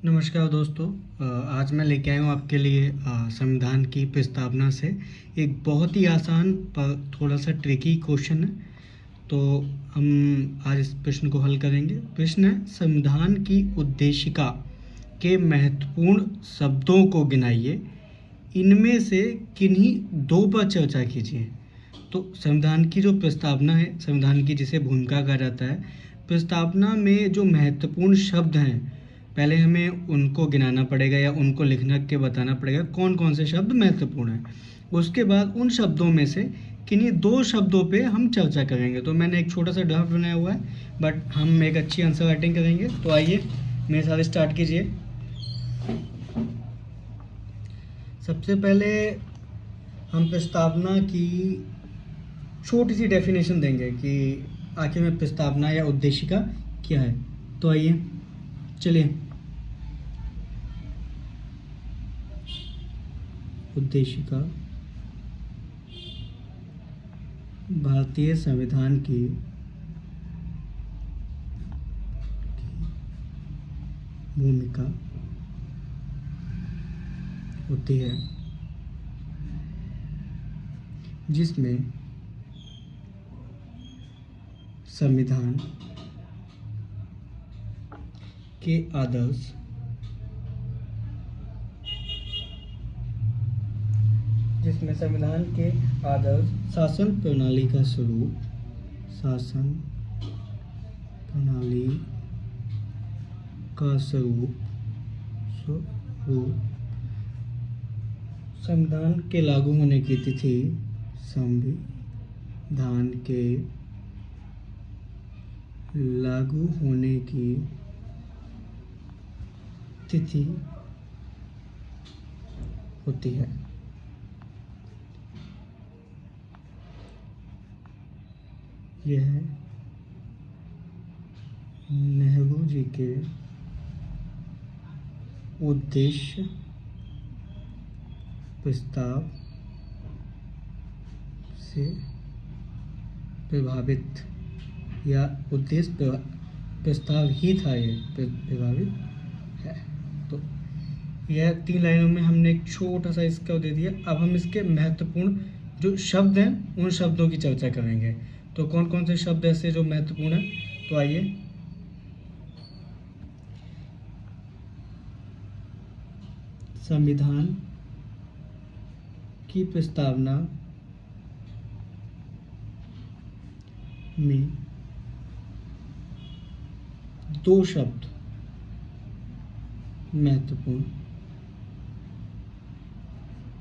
नमस्कार दोस्तों। आज मैं लेके आया हूँ आपके लिए संविधान की प्रस्तावना से एक बहुत ही आसान पर थोड़ा सा ट्रिकी क्वेश्चन है। तो हम आज इस प्रश्न को हल करेंगे। प्रश्न है, संविधान की उद्देशिका के महत्वपूर्ण शब्दों को गिनाइए, इनमें से किन्हीं दो पर चर्चा कीजिए। तो संविधान की जो प्रस्तावना है, संविधान की जिसे भूमिका कहा जाता है, प्रस्तावना में जो महत्वपूर्ण शब्द हैं, पहले हमें उनको गिनाना पड़ेगा या उनको लिखना के बताना पड़ेगा कौन कौन से शब्द महत्वपूर्ण हैं। उसके बाद उन शब्दों में से किन्हीं दो शब्दों पे हम चर्चा करेंगे। तो मैंने एक छोटा सा ड्राफ्ट बनाया हुआ है, बट हम एक अच्छी आंसर राइटिंग करेंगे। तो आइए मेरे साथ स्टार्ट कीजिए। सबसे पहले हम प्रस्तावना की छोटी सी डेफिनेशन देंगे कि आखिर में प्रस्तावना या उद्देशिका क्या है। तो आइए चलिए। उद्देशिका भारतीय संविधान की भूमिका होती है, जिसमें संविधान के आदर्श शासन प्रणाली का स्वरूप संविधान के लागू होने की तिथि, संविधान के लागू होने की तिथि होती है। यह नेहरू जी के उद्देश्य प्रस्ताव से प्रभावित, या उद्देश्य प्रस्ताव ही था, ये प्रभावित है। तो यह 3 लाइनों में हमने एक छोटा सा इसका दे दिया। अब हम इसके महत्वपूर्ण जो शब्द हैं उन शब्दों की चर्चा करेंगे। तो कौन कौन से शब्द ऐसे जो महत्वपूर्ण हैं, तो आइए। संविधान की प्रस्तावना में 2 शब्द महत्वपूर्ण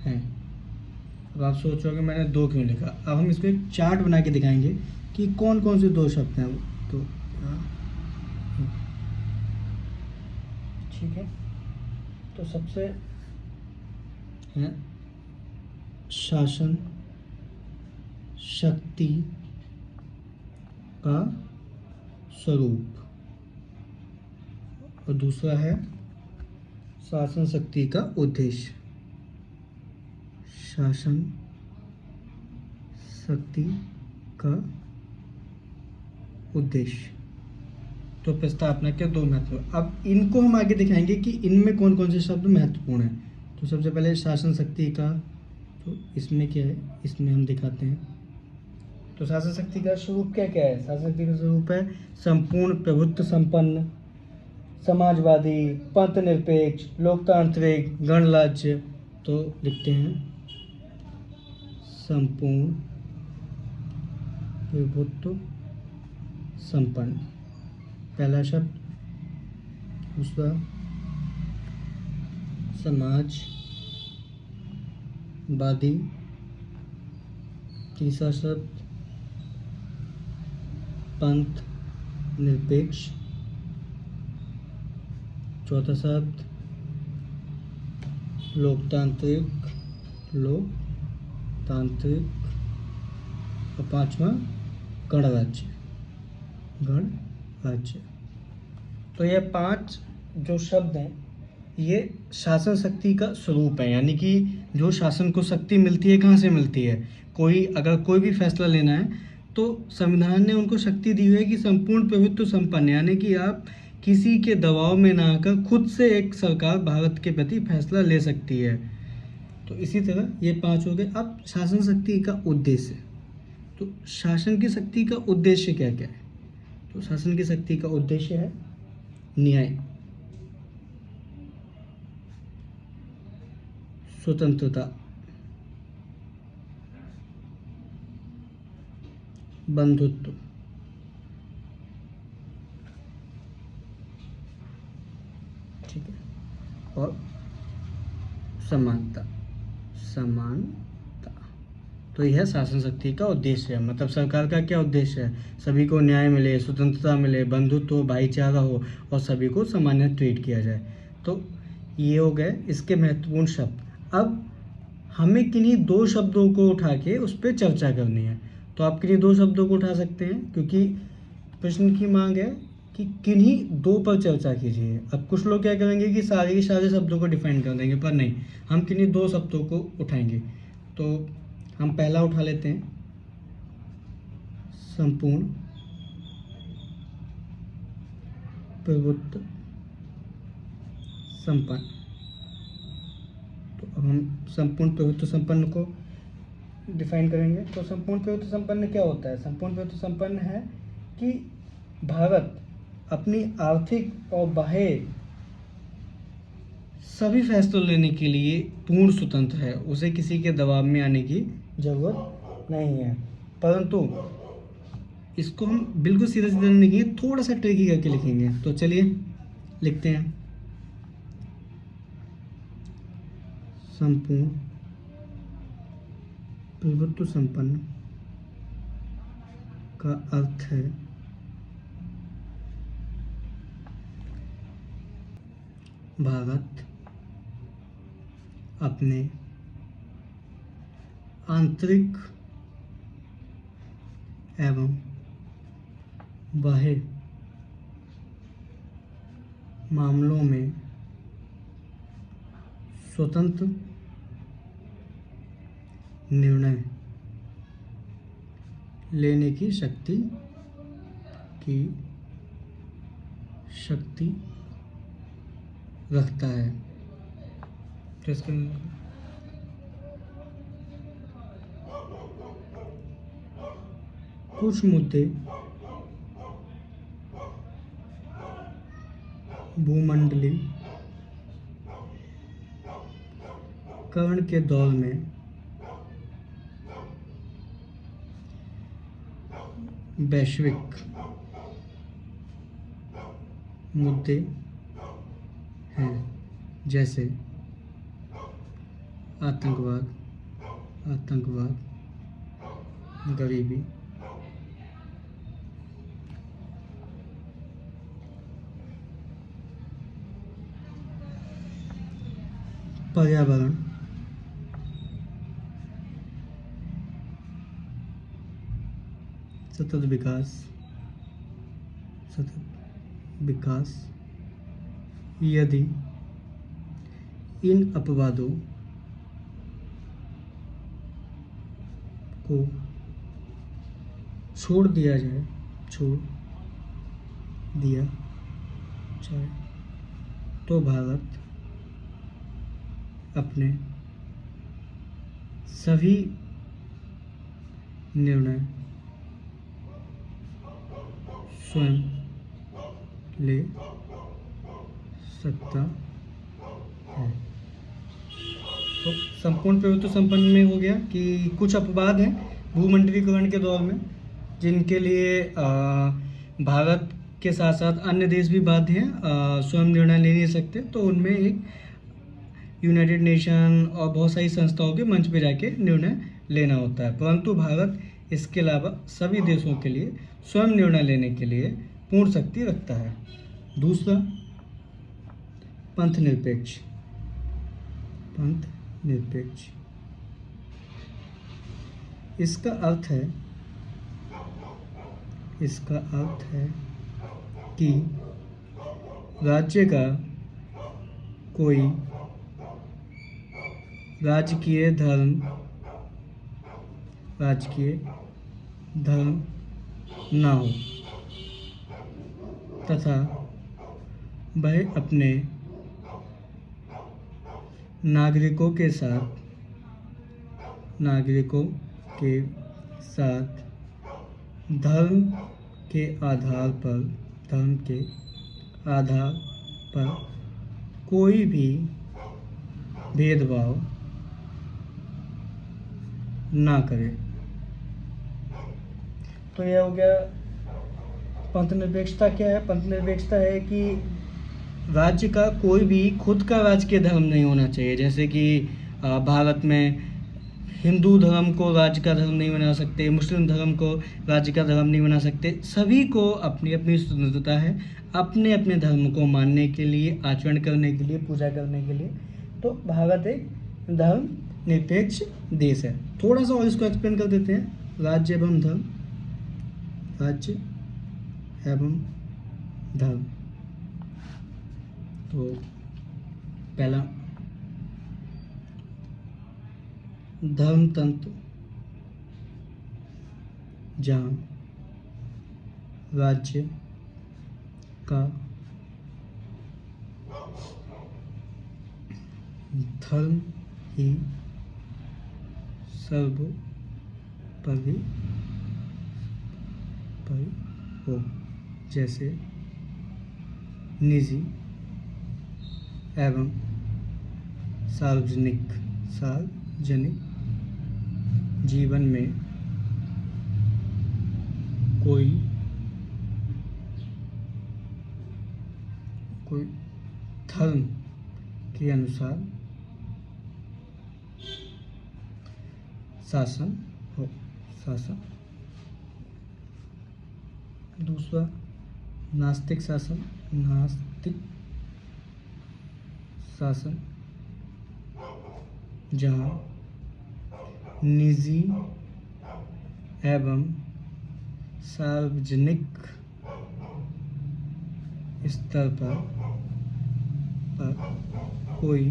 हैं। अब आप सोचोगे मैंने 2 क्यों लिखा। अब हम इसको एक चार्ट बना के दिखाएंगे कि कौन कौन से 2 शब्द हैं। तो ठीक है, तो सबसे है शासन शक्ति का स्वरूप, और दूसरा है शासन शक्ति का उद्देश्य। शासन शक्ति का उद्देश्य। तो प्रस्तावना के 2 महत्व। अब इनको हम आगे दिखाएंगे कि इनमें कौन कौन से शब्द महत्वपूर्ण हैं। तो सबसे पहले शासन शक्ति का, तो इसमें क्या है, इसमें हम दिखाते हैं। तो शासन शक्ति का स्वरूप क्या क्या है। शासन शक्ति का स्वरूप है संपूर्ण प्रभुत्व संपन्न, समाजवादी, पंथ निरपेक्ष, लोकतांत्रिक, गणराज्य। तो लिखते हैं संपूर्ण प्रभुत्व संपन्न, पहला शब्द। दूसरा समाजवादी, तीसरा शब्द पंथ निरपेक्ष, चौथा शब्द लोकतांत्रिक, और 5वां गणराज्य। तो ये 5 जो शब्द हैं ये शासन शक्ति का स्वरूप है, यानी कि जो शासन को शक्ति मिलती है कहाँ से मिलती है। अगर कोई भी फैसला लेना है तो संविधान ने उनको शक्ति दी हुई है कि संपूर्ण प्रभुत्व संपन्न, यानी कि आप किसी के दबाव में ना आकर खुद से एक सरकार भारत के प्रति फैसला ले सकती है। तो इसी तरह ये 5 हो गए। अब शासन शक्ति का उद्देश्य। तो शासन की शक्ति का उद्देश्य क्या क्या है? तो शासन की शक्ति का उद्देश्य है न्याय, स्वतंत्रता, बंधुत्व, ठीक है, और समानता। तो यह शासन शक्ति का उद्देश्य है। मतलब सरकार का क्या उद्देश्य है? सभी को न्याय मिले, स्वतंत्रता मिले, बंधुत्व हो, भाईचारा हो और सभी को सामान्य ट्रीट किया जाए। तो ये हो गए इसके महत्वपूर्ण शब्द। अब हमें किन्हीं 2 शब्दों को उठा के उस पर चर्चा करनी है। तो आप किन्हीं 2 शब्दों को उठा सकते हैं, क्योंकि प्रश्न की मांग है कि किन्हीं 2 पर चर्चा कीजिए। अब कुछ लोग क्या करेंगे कि सारे के सारे शब्दों को डिफाइन कर देंगे, पर नहीं, हम किन्हीं 2 शब्दों को उठाएंगे। तो हम पहला उठा लेते हैं, संपूर्ण प्रभुत्व संपन्न। तो अब हम संपूर्ण प्रभुत्व संपन्न को डिफाइन करेंगे। तो संपूर्ण प्रभुत्व संपन्न क्या होता है? संपूर्ण प्रभुत्व संपन्न है कि भारत अपनी आर्थिक और बाह्य सभी फैसलों लेने के लिए पूर्ण स्वतंत्र है। उसे किसी के दबाव में आने की जरूरत नहीं है। परंतु इसको हम बिल्कुल सीधा सीधा नहीं लिखेंगे, थोड़ा सा ट्रिकी करके लिखेंगे। तो चलिए लिखते हैं, संपूर्ण प्रभुत्व संपन्न का अर्थ है भारत अपने आंतरिक एवं बाह्य मामलों में स्वतंत्र निर्णय लेने की शक्ति रखता है। तो इसके कुछ मुद्दे भूमंडलीय करण के दौर में वैश्विक मुद्दे हैं, जैसे आतंकवाद, गरीबी, पर्यावरण, सतत विकास। यदि इन अपवादों को छोड़ दिया जाए तो भारत अपने सभी निर्णय स्वयं ले सकता है। तो संपूर्ण प्रभुत्व संपन्न में हो गया कि कुछ अपवाद हैं भूमंडलीकरण के दौर में, जिनके लिए भारत के साथ साथ अन्य देश भी बाध्य हैं, स्वयं निर्णय ले नहीं सकते। तो उनमें एक यूनाइटेड नेशन और बहुत सारी संस्थाओं के मंच पे जाके निर्णय लेना होता है। परंतु भारत इसके अलावा सभी देशों के लिए स्वयं निर्णय लेने के लिए पूर्ण शक्ति रखता है। दूसरा, पंथ निरपेक्ष। इसका अर्थ है कि राज्य का कोई राजकीय धर्म ना हो तथा वह अपने नागरिकों के साथ धर्म के आधार पर कोई भी भेदभाव ना करे। तो यह हो गया पंथनिरपेक्षता। क्या है पंथनिरपेक्षता? है कि राज्य का कोई भी खुद का राजकीय धर्म नहीं होना चाहिए। जैसे कि भारत में हिंदू धर्म को राज्य का धर्म नहीं बना सकते, मुस्लिम धर्म को राज्य का धर्म नहीं बना सकते। सभी को अपनी अपनी स्वतंत्रता है अपने अपने धर्म को मानने के लिए, आचरण करने के लिए, पूजा करने के लिए। तो भारत एक धर्म निरपेक्ष देश है। थोड़ा सा और इसको एक्सप्लेन कर देते हैं। राज्य एवं धर्म। तो पहला, धर्मतंत्र जहाँ राज्य का धर्म ही सर्वोपरि हो, जैसे निजी एवं सार्वजनिक जीवन में कोई धर्म के अनुसार शासन हो। दूसरा, नास्तिक शासन। जहाँ निजी एवं सार्वजनिक स्तर पर कोई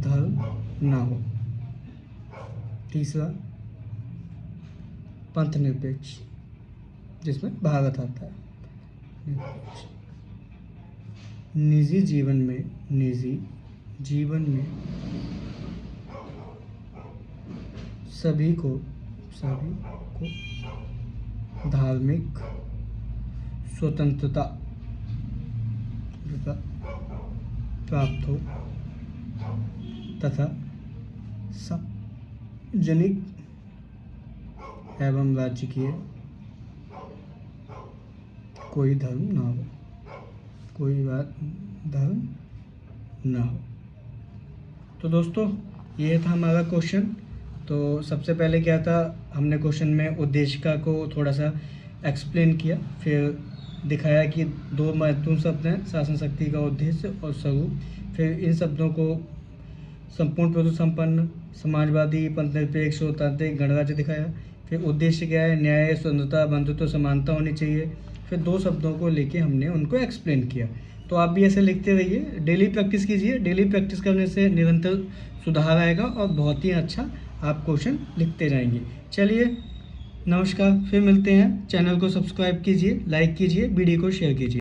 धर्म ना हो। तीसरा, पंथ निरपेक्ष, जिसमें भारत आता है। निजी जीवन में सभी को धार्मिक स्वतंत्रता प्राप्त हो तथा सार्वजनिक एवं राजकीय कोई धर्म ना हो। तो दोस्तों, ये था हमारा क्वेश्चन। तो सबसे पहले क्या था, हमने क्वेश्चन में उद्देशिका को थोड़ा सा एक्सप्लेन किया, फिर दिखाया कि दो महत्वपूर्ण शब्द हैं, शासन शक्ति का उद्देश्य और स्वरूप। फिर इन शब्दों को संपूर्ण प्रभुत्व संपन्न, समाजवादी, पंथनिरपेक्ष और तांत्रिक गणराज्य दिखाया। फिर उद्देश्य क्या है, न्याय, स्वतंत्रता, बंधुत्व, समानता होनी चाहिए। फिर दो शब्दों को लेके हमने उनको एक्सप्लेन किया। तो आप भी ऐसे लिखते रहिए, डेली प्रैक्टिस कीजिए। डेली प्रैक्टिस करने से निरंतर सुधार आएगा और बहुत ही अच्छा आप क्वेश्चन लिखते जाएंगे। चलिए, नमस्कार, फिर मिलते हैं। चैनल को सब्सक्राइब कीजिए, लाइक कीजिए, वीडियो को शेयर कीजिए।